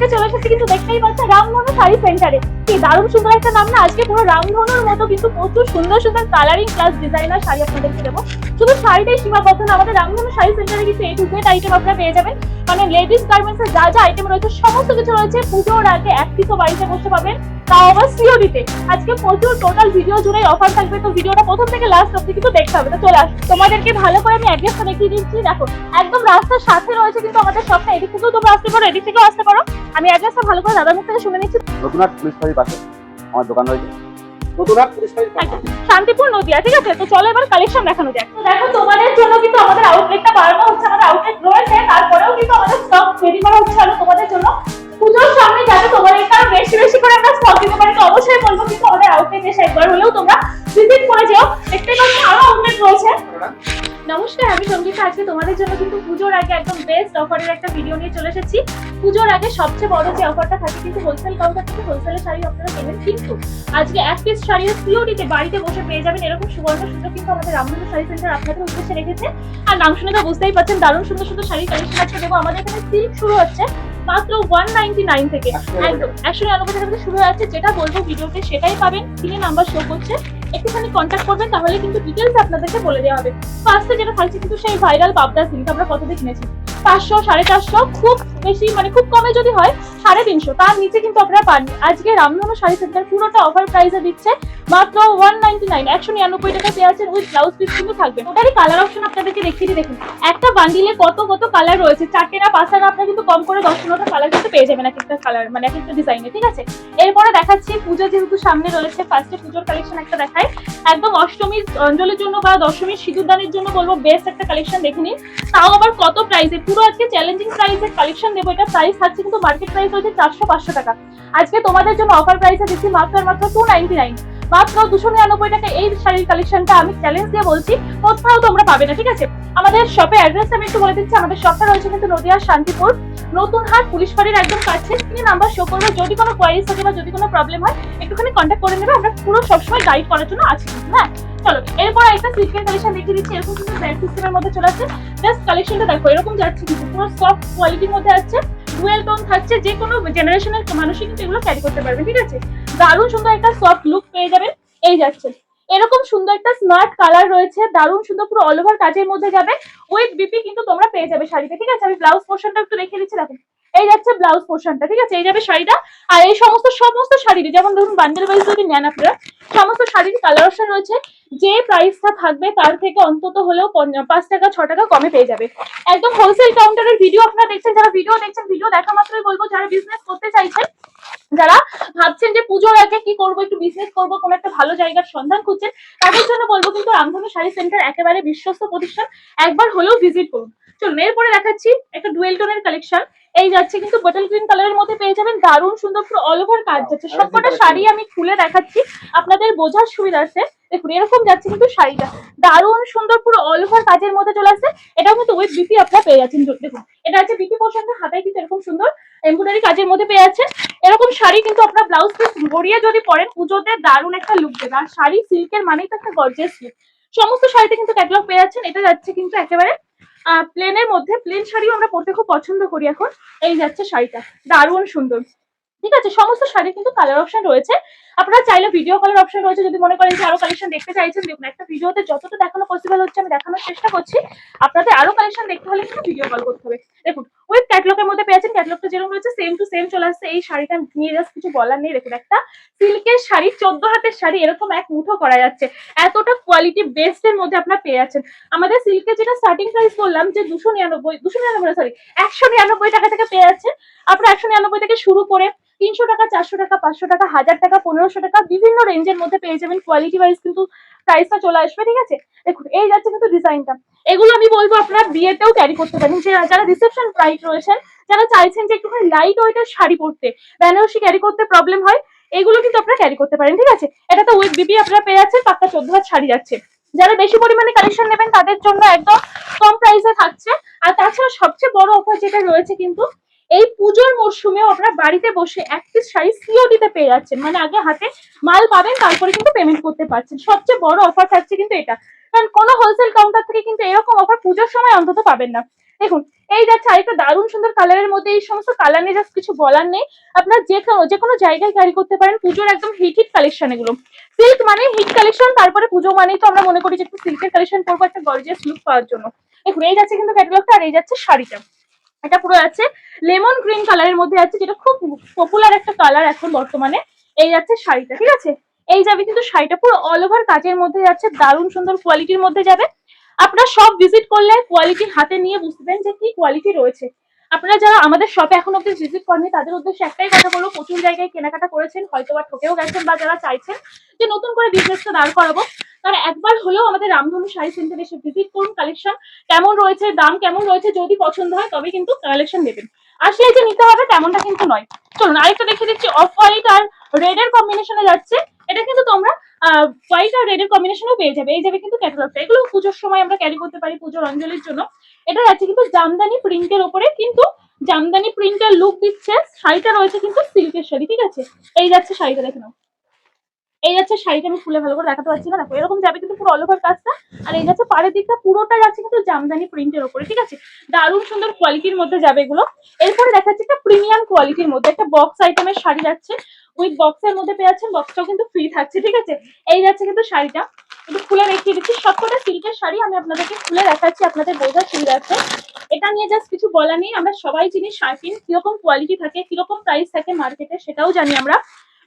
আজকে চলে এসেছি কিন্তু দেখতেই পাচ্ছেন রামধনু শাড়ি সেন্টারে। কি দারুণ সুন্দর একটা নাম না। আজকে পুরো রামধনুর মতো কিন্তু প্রচুর সুন্দর সুন্দর কালারিং প্লাস ডিজাইনার শাড়ি আপনাদেরকে দেবো। শুধু শাড়িটাই সীমাবদ্ধ না, আমাদের রামধনু শাড়ি সেন্টারে কিন্তু A to Z আইটেম আপনারা পেয়ে যাবেন। মানে লেডিস গার্মেন্টস এর যা যা আইটেম রয়েছে সমস্ত কিছু রয়েছে। পুজোর আগে এক পিসও বাড়িতে বসে পাবেন, তাও আবার সিওডিতে। আজকে প্রচুর টোটাল ভিডিও জুড়ে অফার থাকবে, তো ভিডিওটা প্রথম থেকে লাস্ট অবধি কিন্তু দেখতে হবে। তো চলে আসুন, তোমাদেরকে ভালো করে আমি অ্যাড্রেসটা দেখিয়ে দিচ্ছি। দেখো একদম রাস্তার সাথে রয়েছে কিন্তু আমাদের শপটা। এদিক থেকেও তোমরা আসতে পারো, এদিক থেকেও আসতে পারো। আমি অ্যাড্রেসটা ভালো করে দাদার মুখ থেকে শুনে নিচ্ছি। নতুনহাট পুলিশ ফাঁড়ির পাশে আমার দোকান রয়েছে। নতুনহাট পুলিশ ফাঁড়ির পাশে শান্তিপুর নদিয়া। ঠিক আছে, তো চলো এবার কালেকশন দেখানো যাক। তো দেখো তোমাদের জন্য কিন্তু আমাদের আউটলেটটা বাড়ানো হচ্ছে। আমাদের আউটলেট রয়েছে, তারপরেও কিন্তু আমাদের স্টক রেডি করা হচ্ছে আরো তোমাদের জন্য। পুজোর সামনে যাতে তোমাদের কারো বেশি বেশি করে আমরা স্টক দিতে পারি, তো অবশ্যই বলবো কিন্তু আমাদের আউটলেট এসে একবার হলেও তোমরা ভিজিট করে যেও। দেখতে পাচ্ছ আরো আউটলেট রয়েছে। নমস্কার, আমি সঙ্গীতা। আজকে তোমাদের জন্য কিন্তু পুজোর আগে একদম বেস্ট অফারের একটা ভিডিও নিয়ে চলে এসেছি। পুজোর আগে সবচেয়ে বড় যে অফারটা থাকে কিন্তু হোলসেল কাউন্টার থেকে হোলসেলের শাড়ি আপনারা কেনেন, কিন্তু আজকে এক পিস শাড়ির সিওডিতে বাড়িতে বসে পেয়ে যাবেন। এরকম সুবর্ণ সুযোগ কিন্তু আমাদের রামধনু শাড়ি সেন্টার আপনাদের উদ্দেশ্যে রেখেছে। আর নাম শুনে তো বুঝতেই পারছেন দারুণ সুন্দর সুন্দর শাড়ি কালেকশন আজকে দেবো। আমাদের এখানে সিল্ক শুরু হচ্ছে মাত্র 199 থেকে, একদম 199 টাকা থেকে শুরু হয়ে যাচ্ছে। যেটা বলবো ভিডিওতে সেটাই পাবেন। স্ক্রিনে নাম্বার শো করছে, একটুখানি কন্ট্যাক্ট করবেন, তাহলে কিন্তু ডিটেলস আপনাদেরকে বলে দেওয়া হবে। ফার্স্টে যেটা থাকছে কিন্তু সেই ভাইরাল পাবদা সিল্ক। আমরা কত দিয়ে কিনেছি? 500, 450, খুব বেশি মানে খুব কমে যদি হয় 350, তার নিচে কিন্তু আপনারা পাননি। আজকে রামধনু শাড়ি সেন্টার পুরোটা অফার প্রাইসে দিচ্ছে মাত্র 199, 199 টাকা পেয়ে আছেন। উইথ ব্লাউজ পিস কিন্তু থাকবে। ওটারই কালার অপশন আপনাদেরকে দেখিয়ে দিই। দেখুন একটা বান্ডিলে কত কত কালার রয়েছে, 4টে না 5টা না, আপনারা কিন্তু কম করে 10-15টা কালার কিন্তু পেয়ে যাবেন এক একটা কালার, মানে এক একটা ডিজাইনে। ঠিক আছে, এরপরে দেখাচ্ছি পুজো যেহেতু সামনে রয়েছে, ফার্স্টে পুজোর কালেকশন একটা দেখাই। একদম অষ্টমীর অঞ্জলির জন্য বা দশমীর সিঁদুরদানের জন্য বলবো বেস্ট একটা কালেকশন দেখে নিন। তাও আবার কত প্রাইসে, পুরো আজকে চ্যালেঞ্জিং প্রাইসের কালেকশন দেবো। এটা প্রাইস থাকছে কিন্তু মার্কেট প্রাইস হচ্ছে 400-500 টাকা। আজকে তোমাদের জন্য অফার প্রাইসে দিচ্ছি মাত্র 299, মাত্র 299 টাকা। এই শাড়ির কালেকশনটা আমি চ্যালেঞ্জ দিয়ে বলছি কোথাও তোমরা পাবে না। ঠিক আছে, আমাদের শপের অ্যাড্রেস আমি একটু বলে দিচ্ছি। আমাদের শপটা রয়েছে কিন্তু নদিয়ার শান্তিপুর নতুনহাট পুলিশ ফাঁড়ির একদম কাছে। স্ক্রিনে নাম্বার শো করবে। যদি কোনো কোয়ারিজ থাকে বা যদি কোনো প্রবলেম হয় একটুখানি কন্ট্যাক্ট করে নেবে। আমরা পুরো সবসময় গাইড করার জন্য আছি। হ্যাঁ চলো, এরপর একটা সিল্কের কালেকশন দেখিয়ে দিচ্ছি। এরকম কিন্তু ব্যাগ সিস্টেমের মধ্যে চলে আসছে। জাস্ট কালেকশনটা দেখো, এরকম যাচ্ছে কিন্তু পুরো সফট কোয়ালিটির মধ্যে আছে। ডুয়েল টোন থাকছে, যে কোনো জেনারেশনের মানুষই কিন্তু এগুলো ক্যারি করতে পারবে। ঠিক আছে, দারুণ সুন্দর একটা সফট লুক পেয়ে যাবেন। এই যাচ্ছে এরকম সুন্দর একটা স্মার্ট কালার রয়েছে, দারুণ সুন্দর পুরো অল ওভার কাজের মধ্যে যাবে। উইথ বিপি কিন্তু তোমরা পেয়ে যাবে শাড়িতে। ঠিক আছে, আমি ব্লাউজ পোর্শনটা একটু দেখিয়ে দিচ্ছি। দেখুন এই যাচ্ছে ব্লাউজ পোর্শনটা। ঠিক আছে, এই যাবে শাড়িটা। আর এই সমস্ত শাড়ির যেমন ধরুন বান্ডেল ওয়াইজ যদি নেন আপনারা, সমস্ত শাড়ির কালার অপশন রয়েছে। যে প্রাইসটা থাকবে তার থেকে অন্তত হলেও 5 টাকা 6 টাকা কমে পেয়ে যাবে। একদম হোলসেল কাউন্টারের ভিডিও আপনারা দেখছেন। যারা ভিডিও দেখছেন, ভিডিও দেখা মাত্রই বলবো যারা বিজনেস করতে চাইছেন, যারা ভাবছেন যে পুজোর আগে কি করবো, একটু বিজনেস করবো, কোনো একটা ভালো জায়গার সন্ধান খুঁজছেন, তাদের জন্য বলবো কিন্তু রামধনু শাড়ি সেন্টার একেবারে বিশ্বস্ত প্রতিষ্ঠান। একবার হলেও ভিজিট করুন। চলুন এরপরে দেখাচ্ছি একটা ডুয়েল টোনের কালেকশন। এই যাচ্ছে কিন্তু বটল গ্রিন কালারের মধ্যে পেয়ে যাবেন। দারুণ সুন্দর পুরো অল ওভার কাজ যাচ্ছে। সবকটা শাড়ি আমি খুলে দেখাচ্ছি আপনাদের বোঝার সুবিধার্থে। দেখুন এরকম যাচ্ছে কিন্তু শাড়িটা, দারুণ সুন্দর পুরো অল ওভার কাজের মধ্যে চলে আসছে। এটাও কিন্তু উইথ বিপি আপনারা পেয়ে যাচ্ছেন। দেখুন এটা হচ্ছে বিপি পোর্শনটা, হাতায় কিন্তু এরকম সুন্দর এমব্রয়ডারি কাজের মধ্যে পেয়ে যাচ্ছেন। এরকম শাড়ি কিন্তু আপনার ব্লাউজ পিস গড়িয়ে যদি পরেন পুজোতে দারুণ একটা লুক দেবে। আর শাড়ি সিল্কের মানেই তো একটা গর্জিয়াস লুক। সমস্ত শাড়িতে কিন্তু ক্যাটালগ পেয়ে যাচ্ছেন। এটা যাচ্ছে কিন্তু একেবারে প্লেনের মধ্যে, প্লেন শাড়িও আমরা পরতে খুব পছন্দ করি এখন। এই যাচ্ছে শাড়িটা, দারুণ সুন্দর। ঠিক আছে, সমস্ত শাড়ি কিন্তু কালার অপশন রয়েছে। আপনারা চাইলে ভিডিও কলের অপশন রয়েছে, যদি মনে করেন যে আরো কালেকশন দেখতে চাইছেন। দেখুন একটা ভিডিওতে যতটা দেখানো পসিবল হচ্ছে আমি দেখানোর চেষ্টা করছি। আপনাদের আরো কালেকশন দেখতে হলে কিন্তু ভিডিও কল করতে হবে। দেখুন উইথ ক্যাটলগের মধ্যে পেয়েছেন। ক্যাটলগটা যেরকম রয়েছে সেম টু সেম চলে আসছে। এই শাড়িটা নিয়ে জাস্ট কিছু বলার নেই। দেখুন একটা সিল্কের শাড়ি, 14 হাতের শাড়ি, এরকম এক মুঠো করা যাচ্ছে। এতটা কোয়ালিটি বেস্টের মধ্যে আপনারা পেয়ে যাচ্ছেন। আমাদের সিল্কের যেটা স্টার্টিং প্রাইস বললাম যে 199 টাকা থেকে পেয়ে যাচ্ছে। আপনারা 199 থেকে শুরু করে 300 টাকা, 400 টাকা, 500 টাকা, 1000 টাকা, 1500 টাকা, বিভিন্ন রেঞ্জের মধ্যে পেয়ে যাবেন। কোয়ালিটি ওয়াইজ কিন্তু প্রাইসটা চলে আসবে। ঠিক আছে, দেখুন এই যাচ্ছে কিন্তু ডিজাইনটা। এগুলো আমি বলবো আপনারা বিয়েতেও ক্যারি করতে পারেন। যারা রিসেপশন ব্রাইড রয়েছেন, যারা চাইছেন যে একটুখানি লাইট ওয়েটের শাড়ি পরতে, বেনারসি ক্যারি করতে প্রবলেম হয়, এগুলো কিন্তু আপনারা ক্যারি করতে পারেন। ঠিক আছে, এটা তো উইথ বিপি আপনারা পেয়ে যাচ্ছেন। পাক্কা 14 হাত শাড়ি যাচ্ছে। যারা বেশি পরিমাণে কালেকশন নেবেন তাদের জন্য একদম কম প্রাইসে থাকছে। আর তাছাড়া সবচেয়ে বড় অফার যেটা রয়েছে কিন্তু এই পুজোর মরশুমেও আপনারা বাড়িতে বসে এক পিস শাড়ি সিওডিতে পেয়ে যাচ্ছেন। মানে আগে হাতে মাল পাবেন, তারপরে কিন্তু পেমেন্ট করতে পারছেন। সবচেয়ে বড় অফার থাকছে কিন্তু এটা, কারণ কোনো হোলসেল কাউন্টার থেকে কিন্তু এরকম অফার পুজোর সময় অন্তত পাবেন না। দেখুন এই যাচ্ছে আরেকটা দারুণ সুন্দর কালারের মধ্যে। এই সমস্ত কালার নিয়ে জাস্ট কিছু বলার নেই, আপনার যে কোনো জায়গায় ক্যারি করতে পারেন। পুজোর একদম হিট কালেকশন এগুলো। সিল্ক মানে হিট কালেকশন, তারপরে পুজো মানেই তো আমরা মনে করি যে একটু সিল্কের কালেকশন করবো একটা গর্জিয়াস লুক পাওয়ার জন্য। দেখুন এই যাচ্ছে কিন্তু ক্যাটালগটা, আর এই যাচ্ছে শাড়িটা। এটা পুরো আছে লেমন গ্রিন কালারের মধ্যে আছে, যেটা খুব পপুলার একটা কালার এখন বর্তমানে। এই যাচ্ছে শাড়িটা, ঠিক আছে। এই যাবে কিন্তু শাড়িটা পুরো অল ওভার কাজের মধ্যে যাচ্ছে, দারুণ সুন্দর কোয়ালিটির মধ্যে যাবে। আপনারা সব ভিজিট করলে কোয়ালিটি হাতে নিয়ে বুঝবেন যে কি কোয়ালিটি রয়েছে। আপনারা যারা আমাদের শপে এখন অব্দি ভিজিট করেনি তাদের উদ্দেশ্যে একটাই কথা বলবো, প্রচুর জায়গায় কেনাকাটা করেছেন, হয়তো বা ঠকেও গেছেন, বা যারা চাইছেন যে নতুন করে বিজনেসটা দাঁড় করাবো, তারা একবার হলেও আমাদের রামধনু শাড়ি সেন্টারে এসে ভিজিট করুন। কালেকশন কেমন রয়েছে, দাম কেমন রয়েছে, যদি পছন্দ হয় তবে কিন্তু কালেকশন নেবেন। আসলে যে নিতে হবে তেমনটা কিন্তু নয়। চলুন আরেকটা দেখে দিচ্ছি, অফ হোয়াইট আর রেড এর কম্বিনেশনে যাচ্ছে। এটা কিন্তু তোমরা হোয়াইট আর রেড এর কম্বিনেশনও পেয়ে যাবে। এই যাবে কিন্তু ক্যাটালগটা, এগুলো পুজোর সময় আমরা ক্যারি করতে পারি, পুজোর অঞ্জলির জন্য। এটা যাচ্ছে কিন্তু জামদানি প্রিন্টের ওপরে, কিন্তু জামদানি প্রিন্টের লুক দিচ্ছে। শাড়িটা রয়েছে কিন্তু সিল্কের শাড়ি, ঠিক আছে। এই যাচ্ছে শাড়িটা, দেখে নাও। এই যাচ্ছে শাড়িটা, আমি খুলে ভালো করে দেখাতে পারছি না, দেখো এরকম যাবে কিন্তু পুরো অল ওভার কাজটা। আর এই যাচ্ছে পাড়ের দিকটা, পুরোটা যাচ্ছে কিন্তু জামদানি প্রিন্টের ওপরে, ঠিক আছে। দারুণ সুন্দর কোয়ালিটির মধ্যে যাবে এগুলো। এরপরে দেখাচ্ছে একটা প্রিমিয়াম কোয়ালিটির মধ্যে একটা বক্স আইটেমের শাড়ি যাচ্ছে, উইথ বক্সের মধ্যে পেয়ে যাচ্ছেন, বক্সটাও কিন্তু ফ্রি থাকছে, ঠিক আছে। এই যাচ্ছে কিন্তু শাড়িটা, একটু খুলে দেখিয়ে দিচ্ছি। সবকটা সিল্কের শাড়ি আমি আপনাদেরকে খুলে দেখাচ্ছি, আপনাদের বোঝার সুবিধা আছে। এটা নিয়ে জাস্ট কিছু বলা নেই, আমরা সবাই চিনি শার্টিন কিরকম কোয়ালিটি থাকে, কিরকম প্রাইস থাকে মার্কেটে, সেটাও জানি আমরা।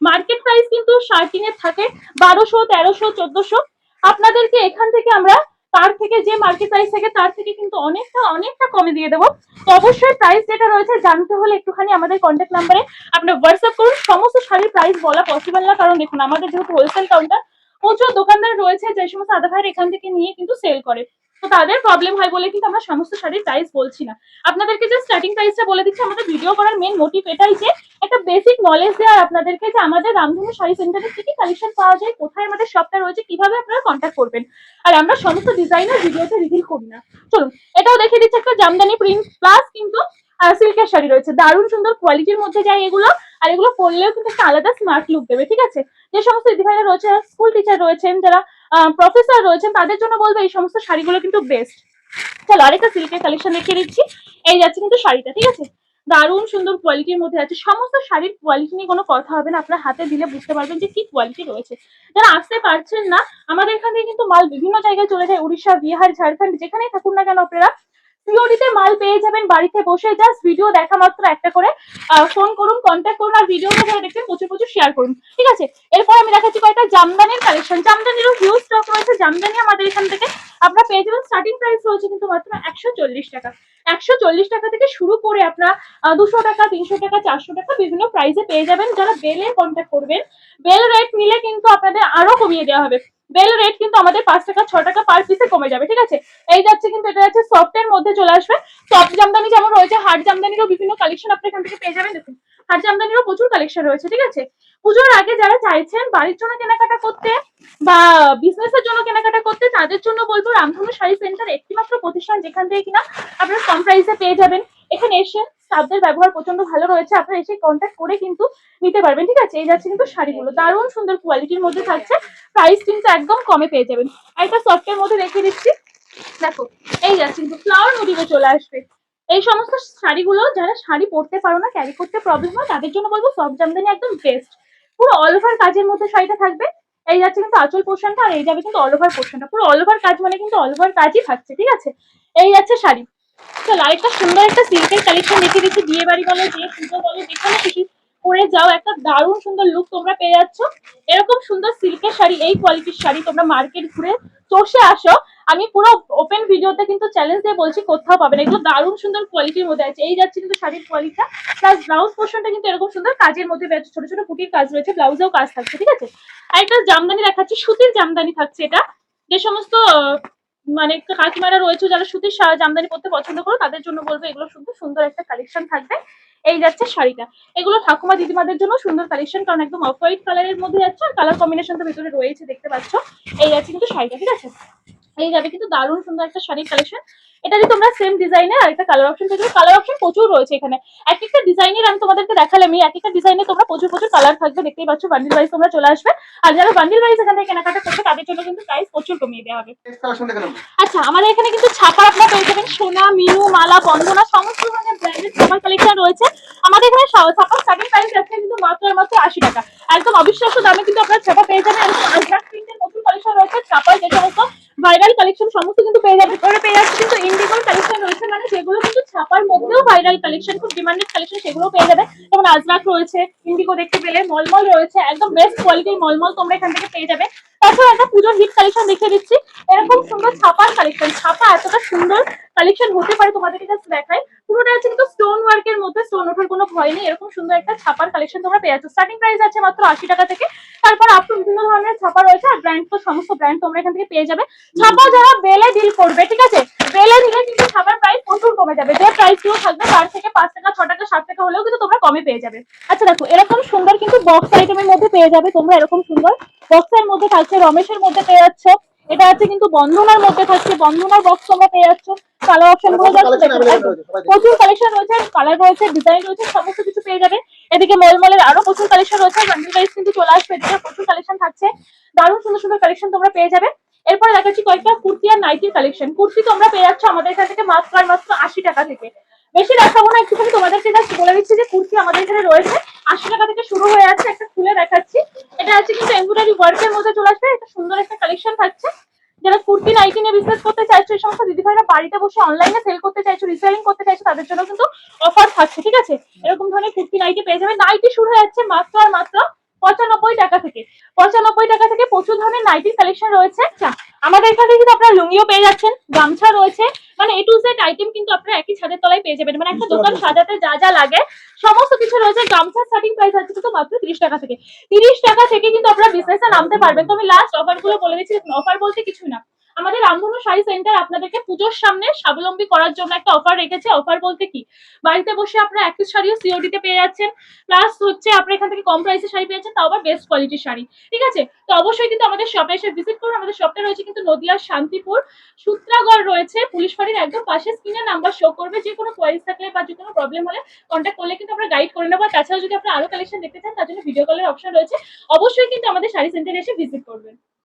মার্কেট প্রাইস কিন্তু শার্টিং এর থাকে 1200, 1300, 1400। আপনাদেরকে এখান থেকে আমরা তার থেকে যে মার্কেট প্রাইস থাকে তার থেকে কিন্তু অনেকটা অনেকটা কমে দিয়ে দেবো। তো অবশ্যই প্রাইস যেটা রয়েছে জানতে হলে একটুখানি আমাদের কন্ট্যাক্ট নাম্বারে আপনার হোয়াটসঅ্যাপ করুন। সমস্ত শাড়ির প্রাইস বলা পসিবল না, কারণ দেখুন আমাদের যেহেতু হোলসেল কাউন্টার, প্রচুর দোকানদার রয়েছে যে সমস্ত আদা ভাইয়ের এখান থেকে নিয়ে কিন্তু সেল করে, তো তাদের প্রবলেম হয় বলে কিন্তু আমরা সমস্ত শাড়ির প্রাইস বলছি না। আপনাদেরকে যে স্টার্টিং প্রাইসটা বলে দিচ্ছি। আমাদের ভিডিও করার মেন মোটিভ এটাই যে একটা বেসিক নলেজ দেওয়ার আপনাদেরকে, যে আমাদের রামধনু শাড়ি সেন্টারে কি কি কালেকশন পাওয়া যায়, কোথায় আমাদের শপটা রয়েছে, কিভাবে আপনারা কন্ট্যাক্ট করবেন। আর আমরা সমস্ত ডিজাইনার ভিডিওতে রিভিল করি না। চলুন এটাও দেখে দিচ্ছি, একটা জামদানি প্রিন্ট প্লাস কিন্তু সিল্কের শাড়ি রয়েছে, দারুণ সুন্দর কোয়ালিটির মধ্যে যায় এগুলো। আর এগুলো পরলেও কিন্তু একটা আলাদা স্মার্ট লুক দেবে, ঠিক আছে। যে সমস্ত দিদিভাইরা রয়েছে, স্কুল টিচার রয়েছেন, যারা প্রফেসর রয়েছেন, তাদের জন্য বলবো এই সমস্ত শাড়িগুলো কিন্তু বেস্ট। চলো আরেকটা সিল্কের কালেকশন দেখিয়ে দিচ্ছি। এই যাচ্ছে কিন্তু শাড়িটা, ঠিক আছে। দারুণ সুন্দর কোয়ালিটির মধ্যে আছে। সমস্ত শাড়ির কোয়ালিটি নিয়ে কোনো কথা হবে না, আপনার হাতে দিলে বুঝতে পারবেন যে কি কোয়ালিটি রয়েছে। যারা আসতে পারছেন না, আমাদের এখান থেকে কিন্তু মাল বিভিন্ন জায়গায় চলে যায়, উড়িষ্যা, বিহার, ঝাড়খণ্ড, যেখানেই থাকুন না কেন আপনারা সিওডিতে মাল পেয়ে যাবেন বাড়িতে বসে। জাস্ট ভিডিও দেখা মাত্র একটা করে ফোন করুন, কন্ট্যাক্ট করুন, আর ভিডিওটা যারা দেখছেন প্রচুর প্রচুর শেয়ার করুন, ঠিক আছে। এরপর আমি দেখাচ্ছি কয়েকটা জামদানির কালেকশন। জামদানিরও হিউজ স্টক রয়েছে। জামদানি আমাদের এখান থেকে আপনারা পেয়ে যাবেন, স্টার্টিং প্রাইস রয়েছে কিন্তু মাত্র 140 টাকা। 140 টাকা থেকে শুরু করে আপনারা 200 টাকা, 300 টাকা, 400 টাকা বিভিন্ন প্রাইসে পেয়ে যাবেন। যারা বেলে কন্ট্যাক্ট করবেন, বেল রেট নিলে কিন্তু আপনাদের আরো কমিয়ে দেওয়া হবে। বেল রেট কিন্তু আমাদের 5 টাকা 6 টাকা পার পিসে কমে যাবে, ঠিক আছে। এই যাচ্ছে কিন্তু এটা যাচ্ছে সফট এর মধ্যে চলে আসবে। সফট জামদানি যেমন রয়েছে, হার্ড জামদানিরও বিভিন্ন কালেকশন আপনি এখান থেকে পেয়ে যাবেন। দেখুন হার্ড জামদানিরও প্রচুর কালেকশন রয়েছে, ঠিক আছে। পুজোর আগে যারা চাইছেন বাড়ির জন্য কেনাকাটা করতে বা বিজনেসের জন্য কেনাকাটা করতে, তাদের জন্য বলবো রামধনু শাড়ি সেন্টার একটিমাত্র প্রতিষ্ঠান যেখান থেকে কিনা আপনারা কম প্রাইসে পেয়ে যাবেন। এখানে এসে স্টাফদের ব্যবহার প্রচন্ড ভালো রয়েছে, আপনারা এসে কন্ট্যাক্ট করে কিন্তু নিতে পারবেন, ঠিক আছে। এই যাচ্ছে কিন্তু শাড়িগুলো দারুণ সুন্দর কোয়ালিটির মধ্যে থাকছে, প্রাইস কিন্তু একদম কমে পেয়ে যাবেন। আর একটা সফটের মধ্যে দেখিয়ে দিচ্ছি, দেখো এই যাচ্ছে কিন্তু ফ্লাওয়ার মোটিভে চলে আসবে। এই সমস্ত শাড়িগুলো যারা শাড়ি পরতে পারো না, ক্যারি করতে প্রবলেম হয়, তাদের জন্য বলবো সফট জামদানি একদম বেস্ট। পুরো অল ওভার কাজের মধ্যে শাড়িটা থাকবে। এই যাচ্ছে কিন্তু আঁচল পোর্শনটা, আর এই যাবে কিন্তু অল ওভার পোর্শনটা। পুরো অল ওভার কাজ মানে কিন্তু অল ওভার কাজই থাকছে, ঠিক আছে। এই যাচ্ছে শাড়ি। চলো আরেকটা সুন্দর একটা সিল্কের কালেকশন দেখিয়ে দিচ্ছি। বিয়ে বাড়ি বলো, যে পুজো বলো, যেখানে খুশি পরে যাও, একটা দারুণ সুন্দর লুক তোমরা পেয়ে যাচ্ছ। এরকম সুন্দর সিল্কের শাড়ি, এই কোয়ালিটির শাড়ি তোমরা মার্কেট ঘুরে চষে আসো, আমি পুরো ওপেন ভিডিওতে কিন্তু চ্যালেঞ্জ দিয়ে বলছি কোথাও পাবে না। এগুলো দারুণ সুন্দর কোয়ালিটির মধ্যে আছে। এই যাচ্ছে কিন্তু শাড়ির কোয়ালিটিটা, প্লাস ব্লাউজ পোর্শনটা কিন্তু এরকম সুন্দর কাজের মধ্যে পেয়েছে, ছোট ছোট কুটির কাজ রয়েছে, ব্লাউজেও কাজ থাকছে, ঠিক আছে। আর একটা জামদানি দেখাচ্ছি, সুতির জামদানি থাকছে। এটা যে সমস্ত মানে কাকিমারা রয়েছে যারা সুতির জামদানি পরতে পছন্দ করো, তাদের জন্য বলবো এগুলো সুন্দর সুন্দর একটা কালেকশন থাকবে। এই যাচ্ছে শাড়িটা, এগুলো ঠাকুমা দিদিমাদের জন্য সুন্দর কালেকশন, কারণ একদম অফ হোয়াইট কালারের মধ্যে যাচ্ছে, আর কালার কম্বিনেশনটা ভিতরে রয়েছে দেখতে পাচ্ছ। এই যাচ্ছে কিন্তু শাড়িটা, ঠিক আছে। এই যাবে কিন্তু দারুণ সুন্দর একটা শাড়ির কালেকশন। এটা যে তোমরা সেম ডিজাইনের আরেকটা কালার অপশন পেয়ে যাবে। কালার অপশন প্রচুর রয়েছে এখানে। এক একটা ডিজাইনের আমি তোমাদেরকে দেখালাম, এক একটা ডিজাইনে তোমরা প্রচুর প্রচুর কালার থাকবে, দেখতেই পাচ্ছ। বান্ডিল ওয়াইজ তোমরা চলে আসবে। আর যারা বান্ডিল ওয়াইজ এখান থেকে কেনাকাটা করছে তাদের জন্য কিন্তু প্রাইস প্রচুর কমিয়ে দেওয়া হবে। আচ্ছা, আমাদের এখানে কিন্তু ছাপা আপনারা পেয়ে যাবেন। সোনা, মিনু, মালা, বন্দনা সমস্ত ধরনের ব্র্যান্ডেড ছাপার কালেকশন রয়েছে। আমাদের এখানে ছাপা স্টার্টিং প্রাইস আছে কিন্তু মাত্র আর মাত্র 80 টাকা। একদম অবিশ্বাস্য দামে কিন্তু আপনারা ছাপা পেয়ে যাবেন। এরকম আজরাক প্রিন্টের নতুন কালেকশন রয়েছে ছাপার, যে সমস্ত ভাইরাল কালেকশন সমস্ত কিন্তু পেয়ে যাবে। পরে পেয়ে যাচ্ছে কিন্তু ইন্ডিগোর কালেকশন রয়েছে, মানে যেগুলো কিন্তু ছাপার মধ্যেও ভাইরাল কালেকশন, খুব ডিমান্ডেড কালেকশন, সেগুলো পেয়ে যাবে। যেমন আজরাক রয়েছে, ইন্ডিগো দেখতে পেলে, মলমল রয়েছে, একদম বেস্ট কোয়ালিটির মলমল তোমরা এখান থেকে পেয়ে যাবে। তারপর একটা পুজোর হিট কালেকশন দেখিয়ে দিচ্ছি। এরকম সুন্দর ছাপার কালেকশন, ছাপা এতটা সুন্দর কালেকশন হতে পারে তোমাদেরকে জাস্ট দেখাই। পুরোটা আছে কিন্তু স্টোন ওয়ার্কের মধ্যে, স্টোন ওঠার কোনো ভয় নেই। এরকম সুন্দর একটা ছাপার কালেকশন তোমরা পেয়ে যাচ্ছ। স্টার্টিং প্রাইস আছে মাত্র 80 টাকা থেকে। তারপর আপ টু বিভিন্ন ধরনের ছাপা রয়েছে, আর ব্র্যান্ড তো সমস্ত ব্র্যান্ড তোমরা এখান থেকে পেয়ে যাবে। ছাপা যারা বেলে ডিল করবে, ঠিক আছে, বেলে দিলে কিন্তু ছাপার প্রাইস প্রচুর কমে যাবে। যে প্রাইস গুলো থাকবে তার থেকে 5 টাকা 6 টাকা 7 টাকা হলেও কিন্তু তোমরা কমে পেয়ে যাবে। আচ্ছা দেখো, এরকম সুন্দর কিন্তু বক্স আইটেমের মধ্যে পেয়ে যাবে তোমরা। এরকম সুন্দর বক্সের মধ্যে থাকছে, রমেশের মধ্যে পেয়ে যাচ্ছ। এটা আছে কিন্তু বন্ধনার মধ্যে থাকছে, বন্ধনার বক্স তোমরা পেয়ে যাচ্ছ। কালার অপশন গুলো প্রচুর কালেকশন রয়েছে, কালার রয়েছে, ডিজাইন রয়েছে, সমস্ত কিছু পেয়ে যাবে। এদিকে মলমলের আরো প্রচুর কালেকশন রয়েছে, বান্ডিল প্রাইস কিন্তু চলে আসবে। এদিকে প্রচুর কালেকশন থাকছে, দারুণ সুন্দর সুন্দর কালেকশন তোমরা পেয়ে যাবে। এরপরে দেখাচ্ছি কয়েকটা কুর্তি আর নাইটির কালেকশন। কুর্তি তোমরা পেয়ে যাচ্ছ আমাদের এখান থেকে মাত্র আর মাত্র 80 টাকা থেকে। বেশি দেখাবো না, একটুখানি তোমাদেরকে জাস্ট বলে দিচ্ছি যে কুর্তি আমাদের এখানে রয়েছে 80 টাকা থেকে শুরু হয়ে আছে। একটা খুলে দেখাচ্ছি, এটা আছে কিন্তু এমব্রয়ডারি ওয়ার্কের মধ্যে চলে আসবে। এটা সুন্দর একটা কালেকশন থাকছে। যারা কুর্তি নাইটি নিয়ে বিজনেস করতে চাইছো, এই সমস্ত দিদিভাইরা বাড়িতে বসে অনলাইনে সেল করতে চাইছো, রিসেলিং করতে চাইছো, তাদের জন্য কিন্তু অফার থাকছে, ঠিক আছে। এরকম ধরনের কুর্তি নাইটি পেয়ে যাবে। নাইটি শুরু হয়ে যাচ্ছে মাত্র আর মাত্র 95 টাকা থেকে। 95 টাকা থেকে প্রচুর ধরনের নাইটির কালেকশন রয়েছে। আচ্ছা, আমাদের এখানে কিন্তু আপনারা লুঙ্গিও পেয়ে যাচ্ছেন, গামছা রয়েছে, মানে এ টু জেড আইটেম কিন্তু আপনারা একই ছাদের তলায় পেয়ে যাবেন। মানে একটা দোকান সাজাতে যা যা লাগে সমস্ত কিছু রয়েছে। গামছা স্টার্টিং প্রাইস আছে কিন্তু মাত্র 30 টাকা থেকে। 30 টাকা থেকে কিন্তু আপনারা বিজনেসে নামতে পারবেন। তো আমি লাস্ট অফার গুলো বলে দিচ্ছি। অফার বলতে কিছু না, আমাদের রামধনু শাড়ি সেন্টার আপনাদেরকে পুজোর সামনে স্বাবলম্বী করার জন্য একটা অফার রেখেছে। অফার বলতে কি, বাড়িতে বসে আপনারা একই শাড়িও সিওডি তে পেয়ে যাচ্ছেন, প্লাস হচ্ছে আপনারা এখান থেকে কম প্রাইসে শাড়ি পেয়েছেন, তাও আবার বেস্ট কোয়ালিটির শাড়ি, ঠিক আছে। তো অবশ্যই কিন্তু আমাদের শপে এসে ভিজিট করুন। আমাদের শপটা রয়েছে কিন্তু নদিয়ার শান্তিপুর, সূত্রাগড় রয়েছে, পুলিশ ফাঁড়ির একদম পাশে। স্ক্রিনে নাম্বার শো করবে, যে কোনো কোয়ারিজ থাকলে বা যে কোনো প্রবলেম হলে কন্ট্যাক্ট করলে কিন্তু আমরা গাইড করে নেবো। তাছাড়া যদি আপনারা আরো কালেকশন দেখতে চান তার জন্য ভিডিও কলের অপশন রয়েছে। অবশ্যই কিন্তু আমাদের শাড়ি সেন্টারে এসে ভিজিট করবেন।